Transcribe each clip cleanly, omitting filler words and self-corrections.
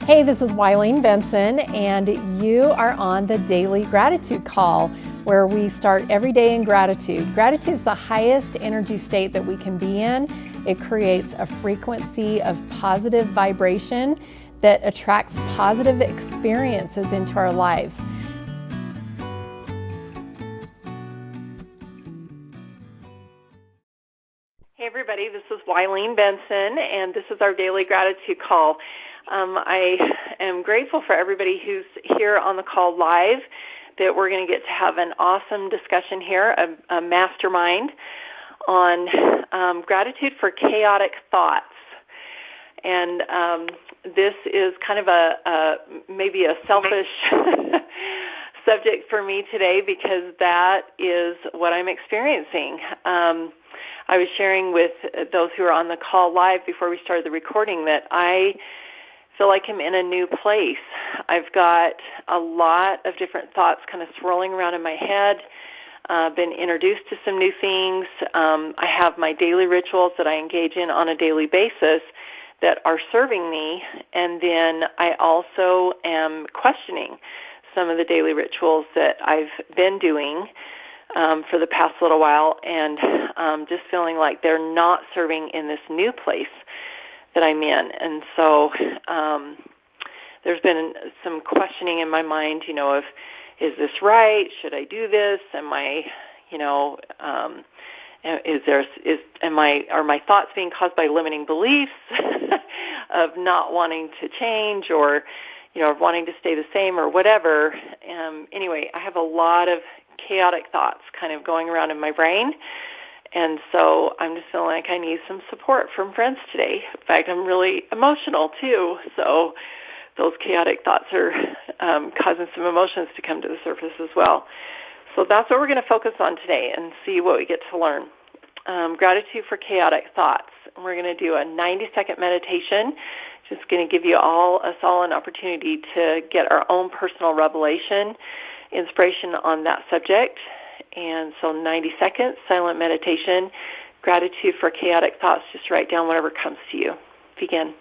Hey, this is Wileen Benson, and you are on the Daily Gratitude Call, where we start every day in gratitude. Gratitude is the highest energy state that we can be in. It creates a frequency of positive vibration that attracts positive experiences into our lives. Hey everybody, this is Wileen Benson, and this is our Daily Gratitude Call. I am grateful for everybody who's here on the call live, that we're going to get to have an awesome discussion here, a mastermind on gratitude for chaotic thoughts. And this is kind of maybe a selfish subject for me today, because that is what I'm experiencing. I was sharing with those who are on the call live before we started the recording that I feel like I'm in a new place. I've got a lot of different thoughts kind of swirling around in my head. Been introduced to some new things. I have my daily rituals that I engage in on a daily basis that are serving me, and then I also am questioning some of the daily rituals that I've been doing for the past little while, and just feeling like they're not serving in this new place that I'm in. And so there's been some questioning in my mind, of, is this right? Should I do this? Am I, are my thoughts being caused by limiting beliefs of not wanting to change, or, wanting to stay the same, or whatever? Anyway, I have a lot of chaotic thoughts kind of going around in my brain. And so I'm just feeling like I need some support from friends today. In fact, I'm really emotional too. So those chaotic thoughts are causing some emotions to come to the surface as well. So that's what we're going to focus on today and see what we get to learn. Gratitude for chaotic thoughts. We're going to do a 90-second meditation. Just going to give us all an opportunity to get our own personal revelation, inspiration on that subject. And so 90 seconds, silent meditation, gratitude for chaotic thoughts. Just write down whatever comes to you. Begin.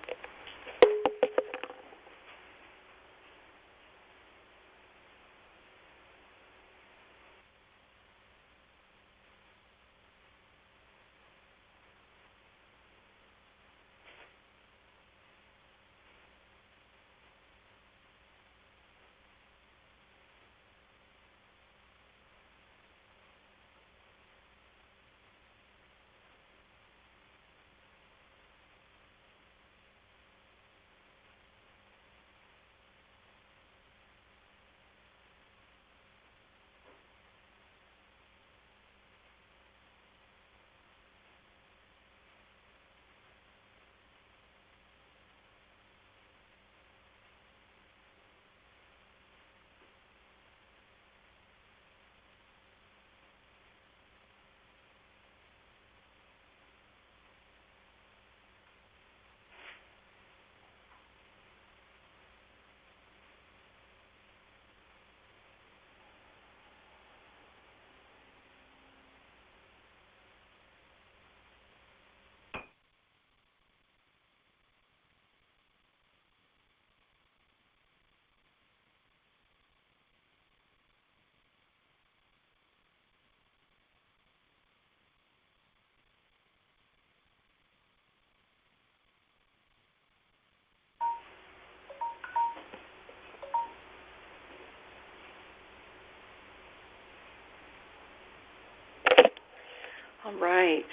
All right.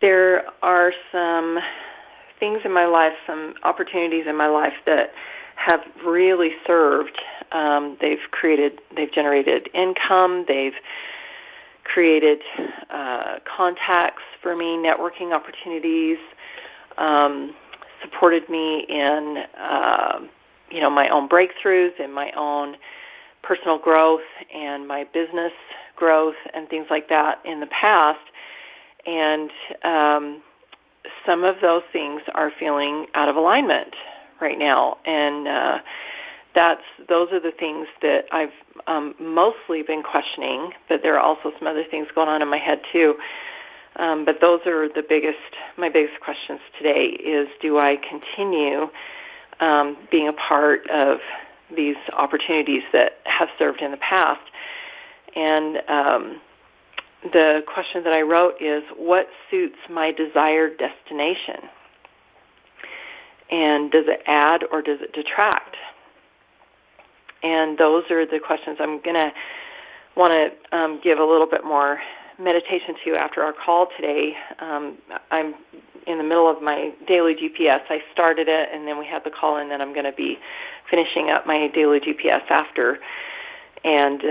There are some things in my life, some opportunities in my life that have really served. They've generated income. They've created contacts for me, networking opportunities, supported me in, my own breakthroughs and my own personal growth and my business growth and things like that in the past. And some of those things are feeling out of alignment right now. And those are the things that I've mostly been questioning, but there are also some other things going on in my head too. But those are my biggest questions today is, do I continue being a part of these opportunities that have served in the past? And the question that I wrote is, what suits my desired destination? And does it add or does it detract? And those are the questions I'm going to want to give a little bit more meditation to after our call today. I'm in the middle of my daily GPS. I started it, and then we had the call, and then I'm going to be finishing up my daily GPS after. And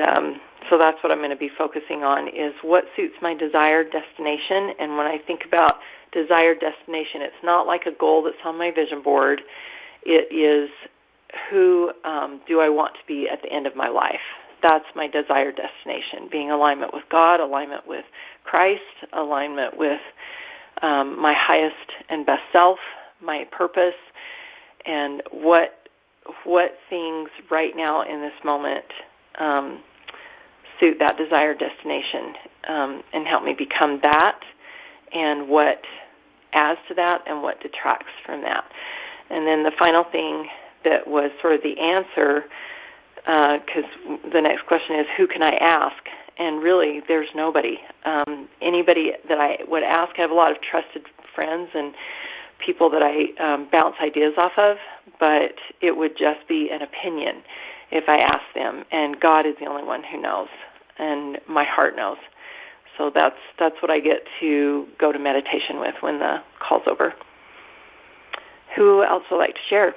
so that's what I'm going to be focusing on, is what suits my desired destination. And when I think about desired destination, it's not like a goal that's on my vision board. It is, who do I want to be at the end of my life? That's my desired destination, being alignment with God, alignment with Christ, alignment with my highest and best self, my purpose, and what things right now in this moment suit that desired destination, and help me become that, and what adds to that and what detracts from that. And then the final thing that was sort of the answer, because the next question is, who can I ask? And really, there's nobody. Anybody that I would ask, I have a lot of trusted friends and people that I bounce ideas off of, but it would just be an opinion if I ask them. And God is the only one who knows, and my heart knows. So that's what I get to go to meditation with when the call's over. Who else would like to share?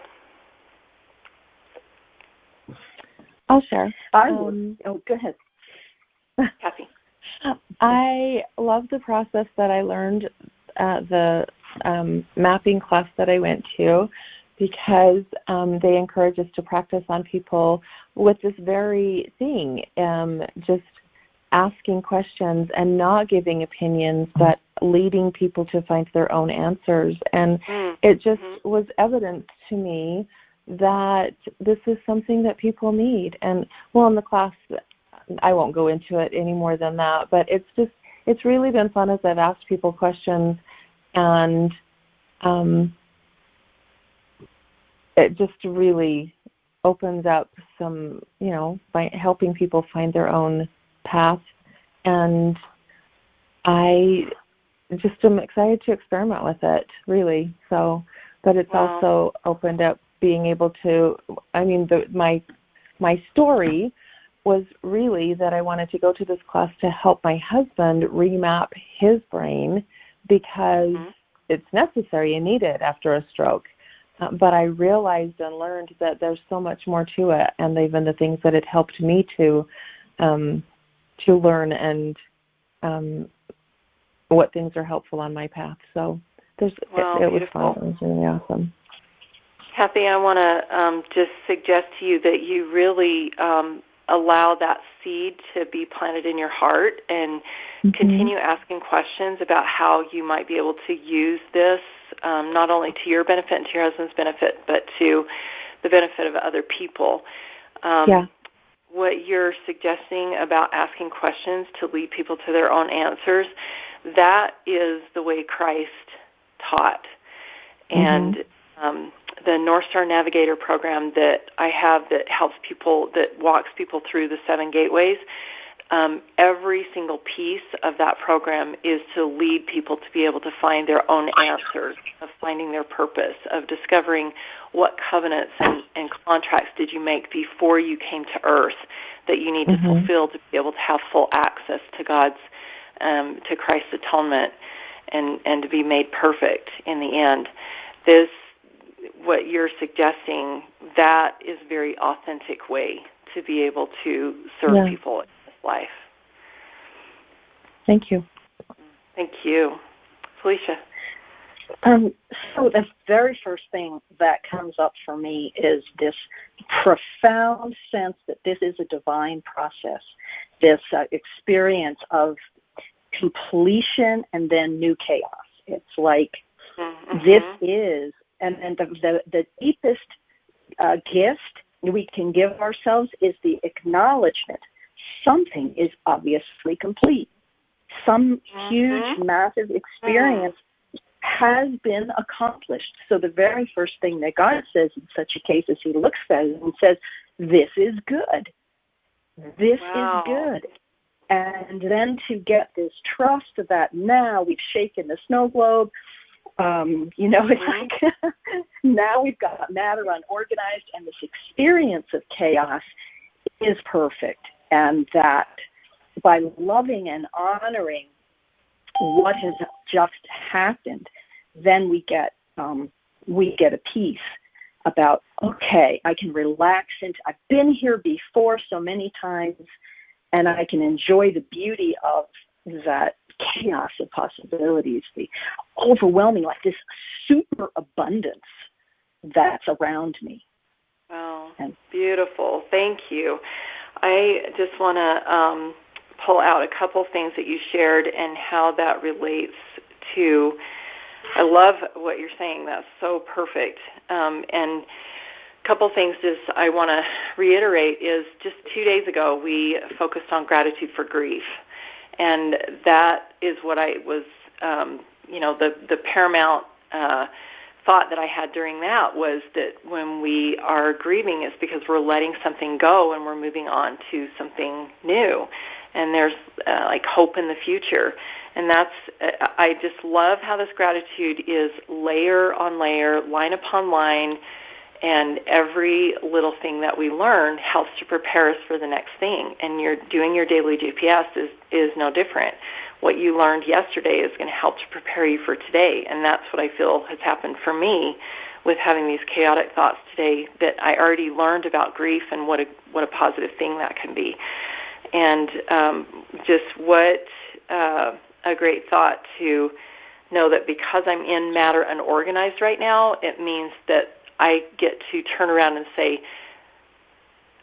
I'll share. I would. Go ahead. Kathy. I love the process that I learned at the mapping class that I went to, because they encourage us to practice on people with this very thing, just asking questions and not giving opinions, but leading people to find their own answers. And it just was evident to me that this is something that people need. And, well, in the class, I won't go into it any more than that, but it's really been fun as I've asked people questions, and it just really opens up some, helping people find their own path. And I just am excited to experiment with it, really. So, but it's also opened up being able to, my story was really that I wanted to go to this class to help my husband remap his brain, because it's necessary and needed after a stroke. But I realized and learned that there's so much more to it, and even the things that it helped me to learn, and what things are helpful on my path. So it was fun. It was really awesome. Kathy, I want to just suggest to you that you really allow that seed to be planted in your heart, and continue asking questions about how you might be able to use this, not only to your benefit and to your husband's benefit, but to the benefit of other people. What you're suggesting about asking questions to lead people to their own answers, that is the way Christ taught. And the North Star Navigator program that I have that helps people, that walks people through the 7 gateways, every single piece of that program is to lead people to be able to find their own answers, of finding their purpose, of discovering what covenants and contracts did you make before you came to earth that you need to fulfill to be able to have full access to God's, to Christ's atonement, and to be made perfect in the end. What you're suggesting, that is a very authentic way to be able to serve people in this life. Thank you. Thank you. Felicia. So the very first thing that comes up for me is this profound sense that this is a divine process, this experience of completion and then new chaos. It's like this is, and the deepest gift we can give ourselves is the acknowledgement something is obviously complete. Some huge, massive experience has been accomplished. So the very first thing that God says in such a case is he looks at it and says, this is good. This is good. And then to get this trust that now we've shaken the snow globe, it's like now we've got matter unorganized, and this experience of chaos is perfect. And that by loving and honoring what has just happened, then we get a peace about, okay, I can relax into, I've been here before so many times, and I can enjoy the beauty of that chaos of possibilities, the overwhelming, like this super abundance that's around me. Wow, beautiful. Thank you. I just want to pull out a couple things that you shared and how that relates to, I love what you're saying. That's so perfect. And a couple things I want to reiterate is just 2 days ago we focused on gratitude for grief. And that is what I was, the paramount thought that I had during that was that when we are grieving, it's because we're letting something go and we're moving on to something new. And there's like hope in the future. And I just love how this gratitude is layer on layer, line upon line, and every little thing that we learn helps to prepare us for the next thing. And you're doing your daily GPS is no different. What you learned yesterday is going to help to prepare you for today. And that's what I feel has happened for me with having these chaotic thoughts today, that I already learned about grief and what a positive thing that can be. And just what a great thought to know that because I'm in matter unorganized right now, it means that I get to turn around and say,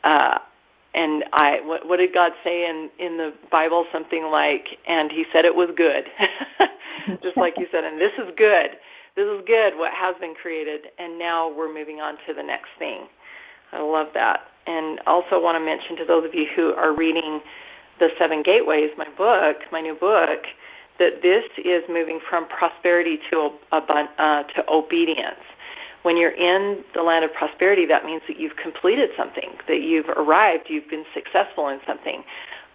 what did God say in the Bible? Something like, and he said it was good. Just like you said, and this is good. This is good, what has been created, and now we're moving on to the next thing. I love that. And also want to mention to those of you who are reading The Seven Gateways, my new book, that this is moving from prosperity to obedience. When you're in the land of prosperity, that means that you've completed something, that you've arrived, you've been successful in something,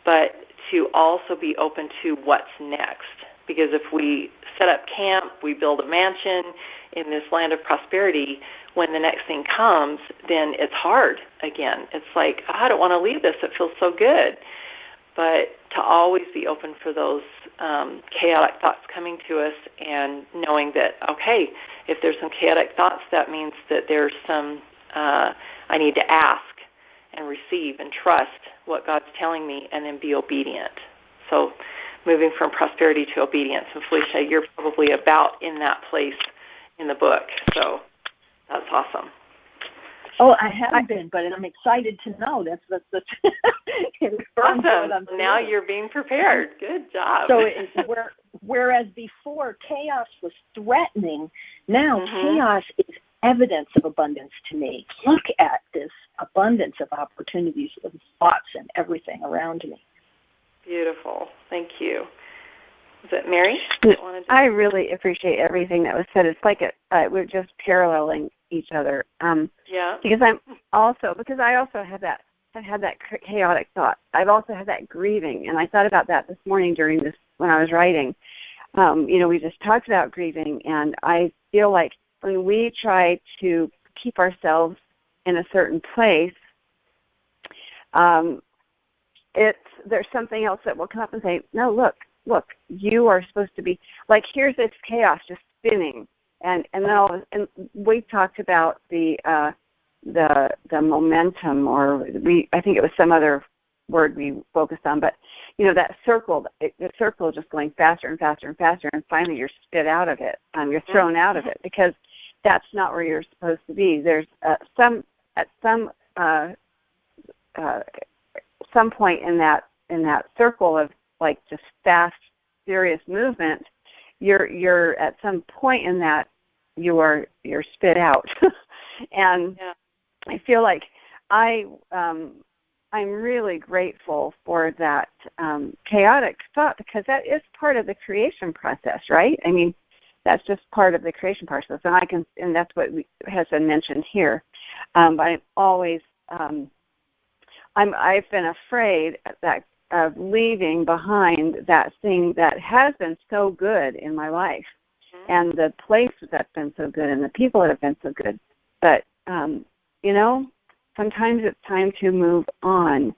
but to also be open to what's next. Because if we set up camp, we build a mansion in this land of prosperity, when the next thing comes, then it's hard again. It's like, I don't want to leave this. It feels so good. But to always be open for those chaotic thoughts coming to us, and knowing that, okay, if there's some chaotic thoughts, that means that there's some, I need to ask and receive and trust what God's telling me, and then be obedient. So moving from prosperity to obedience. And Felicia, you're probably about in that place in the book. So that's awesome. Oh, I haven't been, but I'm excited to know. That's awesome. Now you're being prepared. Good job. So whereas before chaos was threatening, now chaos is evidence of abundance to me. Look at this abundance of opportunities, of thoughts, and everything around me. Beautiful. Thank you. Is it Mary? I really appreciate everything that was said. It's like we're just paralleling each other. Because I also have that. I've had that chaotic thought. I've also had that grieving, and I thought about that this morning when I was writing. We just talked about grieving, and I feel like when we try to keep ourselves in a certain place, there's something else that will come up and say, no, look, you are supposed to be, like, here's this chaos just spinning, and we talked about the momentum, or I think it was some other word we focused on, but that circle, the circle is just going faster and faster and faster, and finally you're spit out of it, you're thrown out of it, because that's not where you're supposed to be. There's some point in that circle of, like, just fast, serious movement, you're at some point in that you're spit out. And I feel like I I'm really grateful for that chaotic thought, because that is part of the creation process, right? I mean, that's just part of the creation process, and that's what has been mentioned here. But I'm always, I've been afraid of leaving behind that thing that has been so good in my life, and the place that's been so good, and the people that have been so good. But sometimes it's time to move on.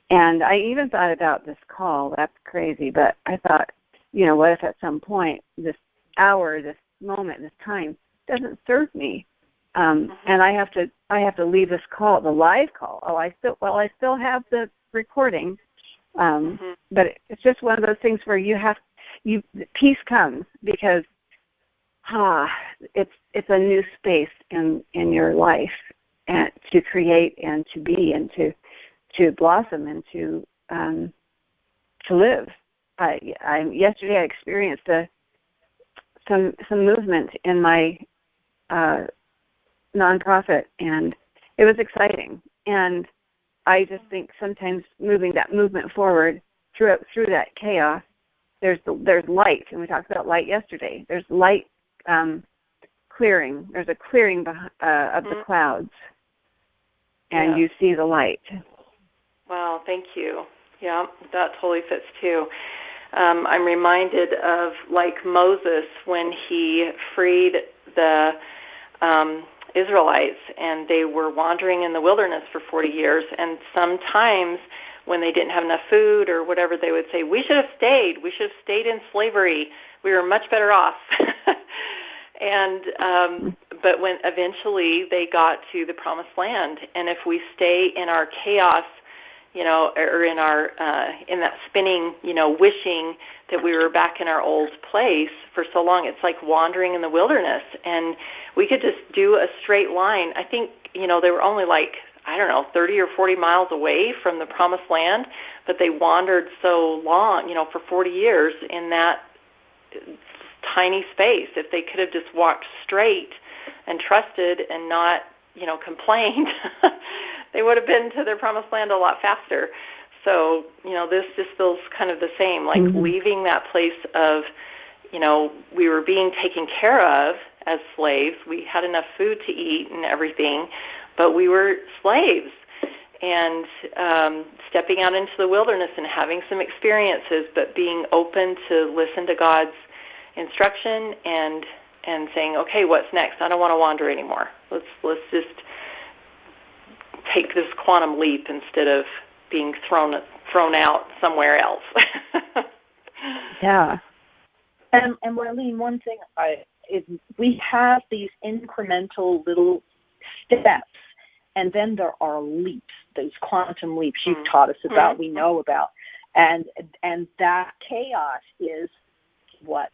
And I even thought about this call. That's crazy, but I thought, what if at some point this hour, this moment, this time doesn't serve me, and I have to leave this call, the live call. I still have the recording, but it's just one of those things where peace comes, because it's a new space in your life, and to create and to be and to blossom and to live. Yesterday I experienced some movement in my nonprofit, and it was exciting. And I just think sometimes moving that movement forward through that chaos, there's light, and we talked about light yesterday. There's light clearing. There's a clearing of the clouds, and you see the light. Wow, thank you. Yeah, that totally fits too. I'm reminded of Moses when he freed the Israelites, and they were wandering in the wilderness for 40 years, and sometimes when they didn't have enough food or whatever, they would say, we should have stayed in slavery, we were much better off. And but when eventually they got to the promised land, and if we stay in our chaos, or in our in that spinning, wishing that we were back in our old place for so long, it's like wandering in the wilderness. And we could just do a straight line. I think, they were only 30 or 40 miles away from the promised land, but they wandered so long, for 40 years in that tiny space. If they could have just walked straight and trusted and not, complained, they would have been to their promised land a lot faster. So, this just feels kind of the same, leaving that place of, we were being taken care of as slaves. We had enough food to eat and everything, but we were slaves. And stepping out into the wilderness and having some experiences, but being open to listen to God's instruction and saying, okay, what's next? I don't want to wander anymore. Let's just take this quantum leap instead of being thrown out somewhere else. Yeah. And Wileen, one thing we have these incremental little steps, and then there are leaps, those quantum leaps you've taught us about, we know about, and that chaos is what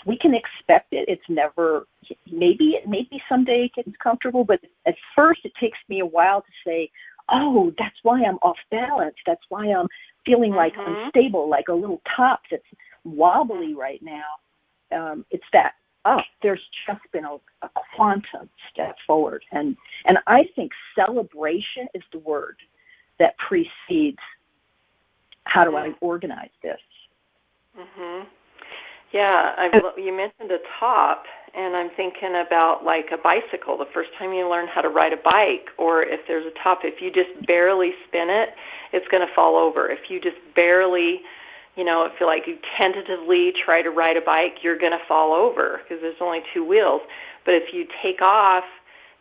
we can expect it. It's never, maybe someday it gets comfortable, but at first it takes me a while to say, oh, that's why I'm off balance. That's why I'm feeling like unstable, like a little top that's wobbly right now. It's that, there's just been a quantum step forward. And I think celebration is the word that precedes how do I organize this. Mm-hmm. Yeah, you mentioned a top, and I'm thinking about a bicycle. The first time you learn how to ride a bike, or if there's a top, if you just barely spin it, it's going to fall over. If you just barely, feel like you tentatively try to ride a bike, you're going to fall over because there's only two wheels. But if you take off,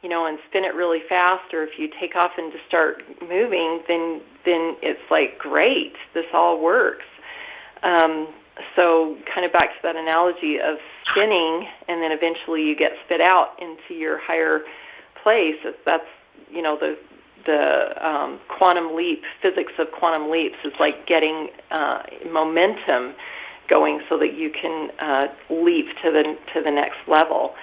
and spin it really fast, or if you take off and just start moving, then it's great, this all works. So kind of back to that analogy of spinning, and then eventually you get spit out into your higher place. That's, the quantum leap, physics of quantum leaps is like getting momentum going so that you can leap to the next level.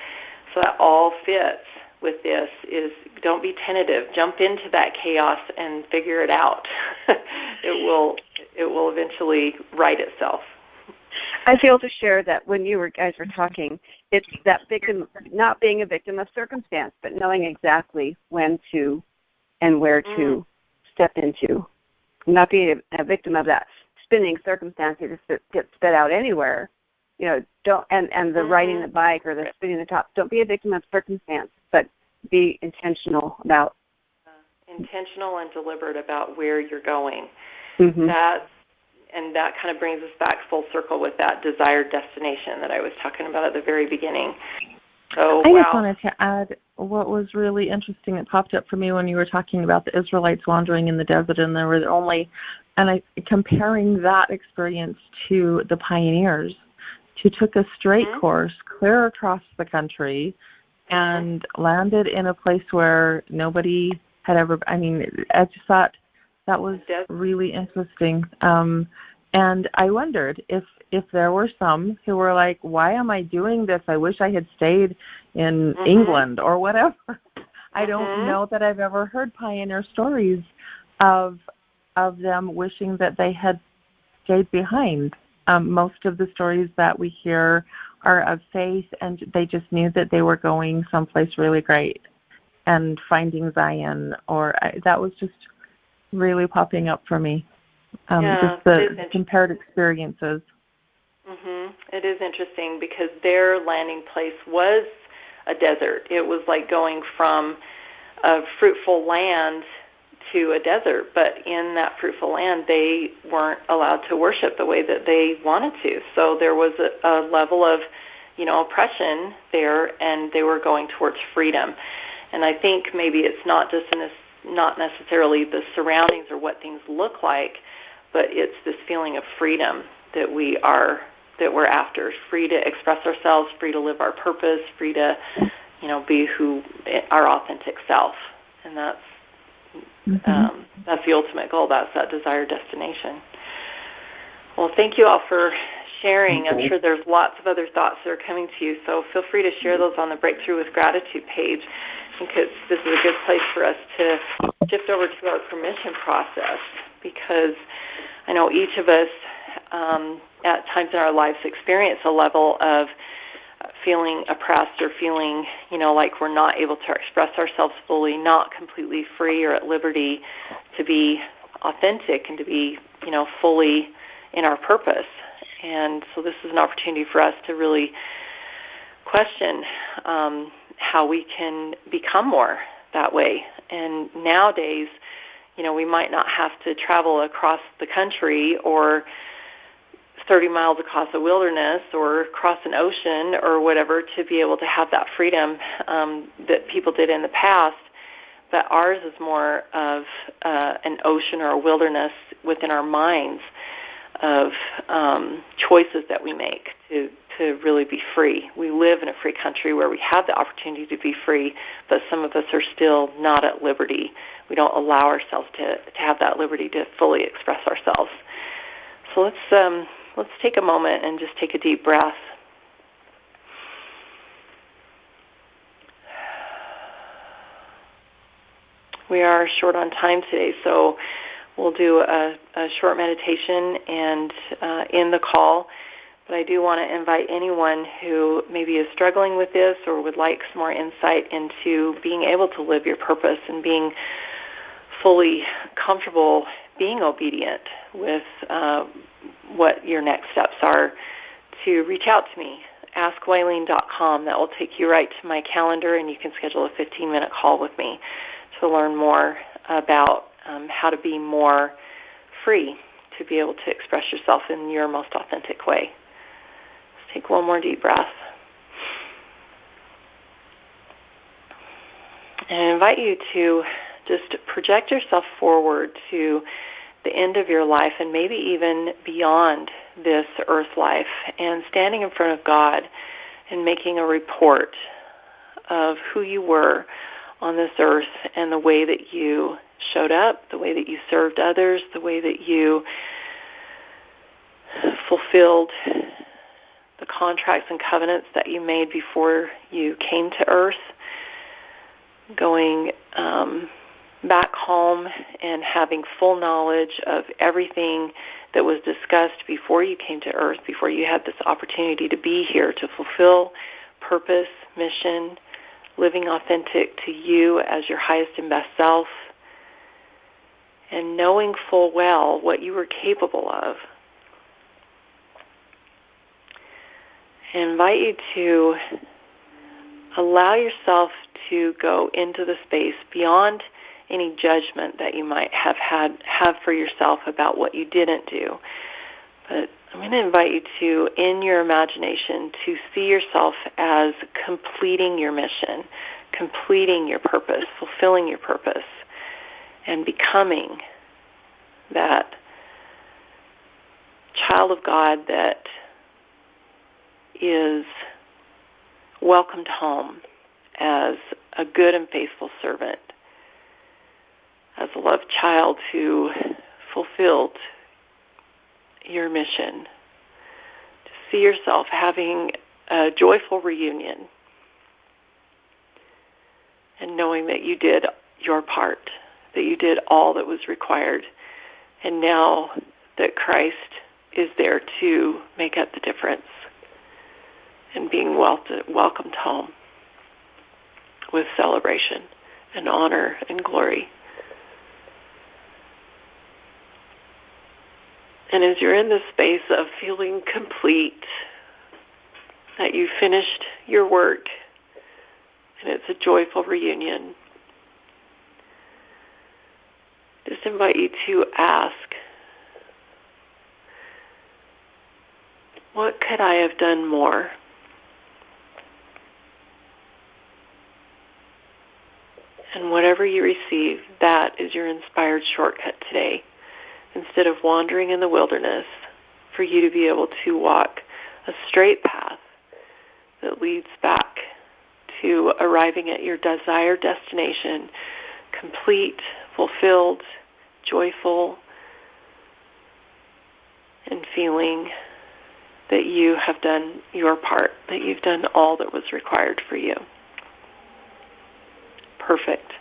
So that all fits with this is don't be tentative. Jump into that chaos and figure it out. It will eventually right itself. I feel to share that when you guys were talking, it's that victim, not being a victim of circumstance, but knowing exactly when to and where to step into. Not being a victim of that spinning circumstance that just gets spit out anywhere. Don't and the riding the bike or the spinning the top. Don't be a victim of circumstance, but be intentional about. Intentional and deliberate about where you're going. Mm-hmm. That kind of brings us back full circle with that desired destination that I was talking about at the very beginning. So, I just wanted to add what was really interesting. It popped up for me when you were talking about the Israelites wandering in the desert, and there were comparing that experience to the pioneers who took a straight course clear across the country and landed in a place where nobody had ever. I just thought that was really interesting. And I wondered if there were some who were like, why am I doing this? I wish I had stayed in England or whatever. I don't know that I've ever heard pioneer stories of them wishing that they had stayed behind. Most of the stories that we hear are of faith, and they just knew that they were going someplace really great and finding Zion. That was just really popping up for me. Just the compared experiences. It is interesting because their landing place was a desert. It was like going from a fruitful land to a desert, but in that fruitful land, they weren't allowed to worship the way that they wanted to. So there was a level of, oppression there, and they were going towards freedom. And I think maybe it's not necessarily the surroundings or what things look like, but it's this feeling of freedom that we're after, free to express ourselves, free to live our purpose, free to, be our authentic self. And that's the ultimate goal. That's that desired destination. Well, thank you all for sharing. I'm sure there's lots of other thoughts that are coming to you, so feel free to share those on the Breakthrough with Gratitude page. I think this is a good place for us to shift over to our permission process, because I know each of us at times in our lives experience a level of feeling oppressed or feeling, like we're not able to express ourselves fully, not completely free or at liberty to be authentic and to be, fully in our purpose. And so this is an opportunity for us to really question how we can become more that way. And nowadays, we might not have to travel across the country or 30 miles across a wilderness or cross an ocean or whatever to be able to have that freedom that people did in the past. But ours is more of an ocean or a wilderness within our minds of choices that we make to really be free. We live in a free country where we have the opportunity to be free, but some of us are still not at liberty. We don't allow ourselves to have that liberty to fully express ourselves. So let's take a moment and just take a deep breath. We are short on time today, so we'll do a short meditation and end the call. But I do want to invite anyone who maybe is struggling with this or would like some more insight into being able to live your purpose and being fully comfortable being obedient with what your next steps are, to reach out to me. AskWilene.com. That will take you right to my calendar, and you can schedule a 15-minute call with me to learn more about how to be more free, to be able to express yourself in your most authentic way. Let's take one more deep breath. And I invite you to just project yourself forward to the end of your life and maybe even beyond this earth life, and standing in front of God and making a report of who you were on this earth and the way that you showed up, the way that you served others, the way that you fulfilled the contracts and covenants that you made before you came to earth, going back home and having full knowledge of everything that was discussed before you came to earth, before you had this opportunity to be here to fulfill purpose, mission, living authentic to you as your highest and best self, and knowing full well what you were capable of. I invite you to allow yourself to go into the space beyond any judgment that you might have for yourself about what you didn't do. But I'm going to invite you to, in your imagination, to see yourself as completing your mission, completing your purpose, fulfilling your purpose, and becoming that child of God that is welcomed home as a good and faithful servant, as a loved child who fulfilled your mission. To see yourself having a joyful reunion and knowing that you did your part, that you did all that was required, and now that Christ is there to make up the difference and being welcomed home with celebration and honor and glory. And as you're in this space of feeling complete, that you finished your work, and it's a joyful reunion, just invite you to ask, what could I have done more? And whatever you receive, that is your inspired shortcut today. Instead of wandering in the wilderness, for you to be able to walk a straight path that leads back to arriving at your desired destination, complete, fulfilled, joyful, and feeling that you have done your part, that you've done all that was required for you. Perfect.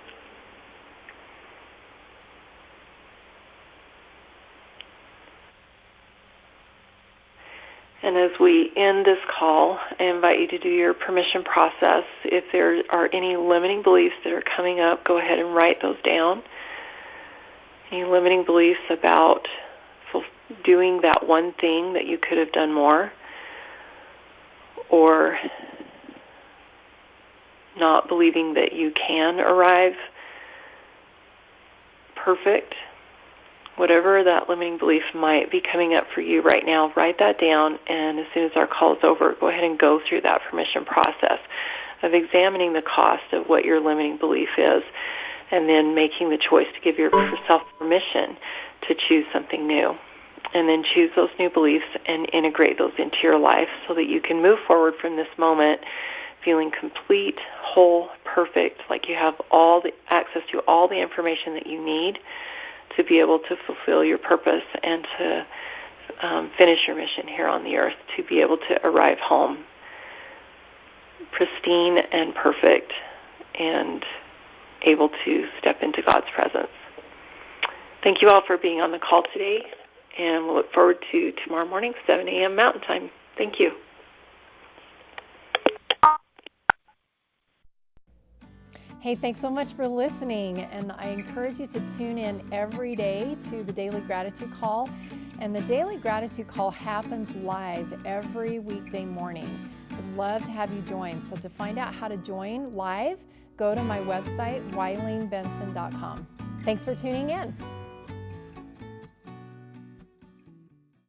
And as we end this call, I invite you to do your permission process. If there are any limiting beliefs that are coming up, go ahead and write those down. Any limiting beliefs about doing that one thing that you could have done more, or not believing that you can arrive perfect. Whatever that limiting belief might be coming up for you right now, write that down, and as soon as our call is over, go ahead and go through that permission process of examining the cost of what your limiting belief is, and then making the choice to give yourself permission to choose something new. And then choose those new beliefs and integrate those into your life so that you can move forward from this moment feeling complete, whole, perfect, like you have all the access to all the information that you need to be able to fulfill your purpose and to finish your mission here on the earth, to be able to arrive home pristine and perfect and able to step into God's presence. Thank you all for being on the call today, and we'll look forward to tomorrow morning, 7 a.m. Mountain Time. Thank you. Hey, thanks so much for listening, and I encourage you to tune in every day to the Daily Gratitude Call. And the Daily Gratitude Call happens live every weekday morning. I'd love to have you join. So to find out how to join live, go to my website, WileenBenson.com. Thanks for tuning in.